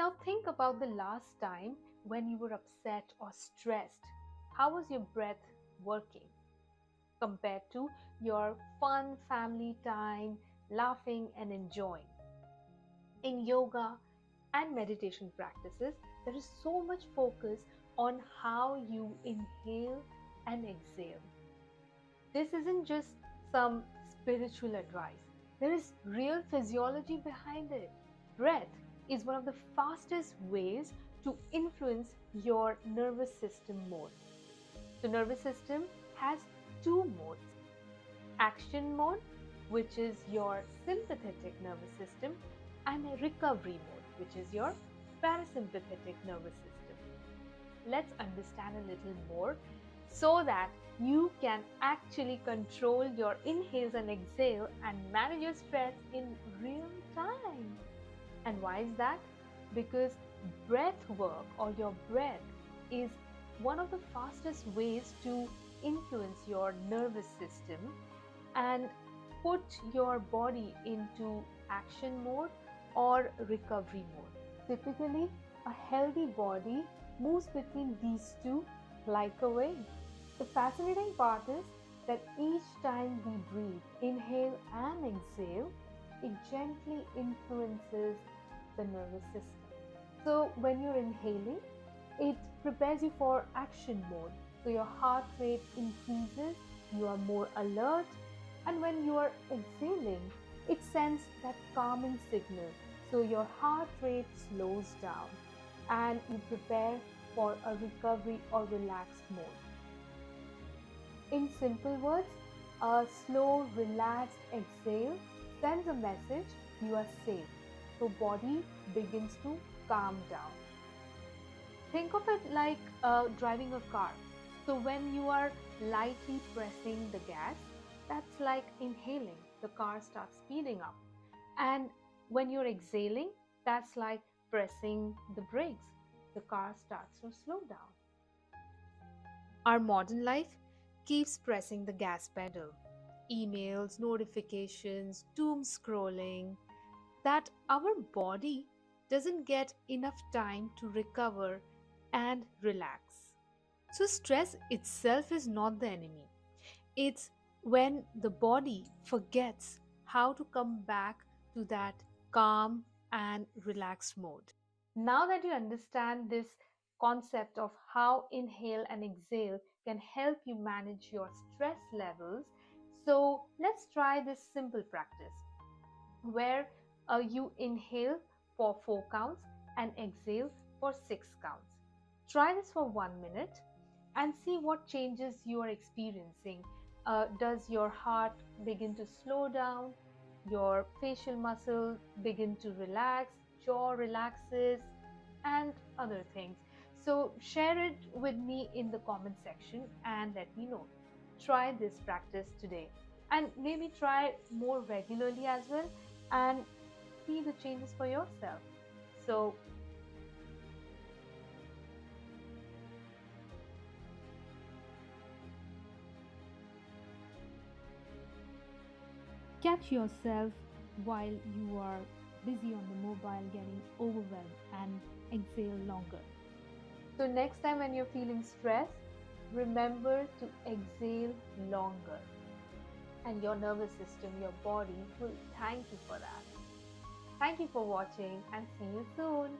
Now think about the last time when you were upset or stressed. How was your breath working compared to your fun family time, laughing and enjoying? In yoga and meditation practices, there is so much focus on how you inhale and exhale. This isn't just some spiritual advice, there is real physiology behind it. Breath is one of the fastest ways to influence your nervous system mode. The nervous system has two modes: action mode, which is your sympathetic nervous system, and a recovery mode, which is your parasympathetic nervous system. Let's understand a little more so that you can actually control your inhales and exhale and manage your stress in real time. And why is that? Because breath work or your breath is one of the fastest ways to influence your nervous system and put your body into action mode or recovery mode. Typically, a healthy body moves between these two like a wave. The fascinating part is that each time we breathe, inhale and exhale, it gently influences the nervous system. So when you're inhaling, it prepares you for action mode. So your heart rate increases, you are more alert, and when you are exhaling, it sends that calming signal. So your heart rate slows down and you prepare for a recovery or relaxed mode. In simple words, a slow, relaxed exhale sends a message you are safe. So body begins to calm down. Think of it like driving a car. So when you are lightly pressing the gas, that's like inhaling. The car starts speeding up. And when you're exhaling, that's like pressing the brakes. The car starts to slow down. Our modern life keeps pressing the gas pedal. Emails, notifications, doom scrolling, that our body doesn't get enough time to recover and relax. So, stress itself is not the enemy. It's when the body forgets how to come back to that calm and relaxed mode. Now that you understand this concept of how inhale and exhale can help you manage your stress levels, so let's try this simple practice where you inhale for 4 counts and exhale for 6 counts. Try this for 1 minute and see what changes you are experiencing. Does your heart begin to slow down? Your facial muscle begin to relax, jaw relaxes, and other things. So share it with me in the comment section and let me know. Try this practice today and maybe try more regularly as well and see the changes for yourself. So catch yourself while you are busy on the mobile getting overwhelmed and exhale longer. So next time when you're feeling stressed, remember to exhale longer and your nervous system, your body will thank you for that. Thank you for watching and see you soon.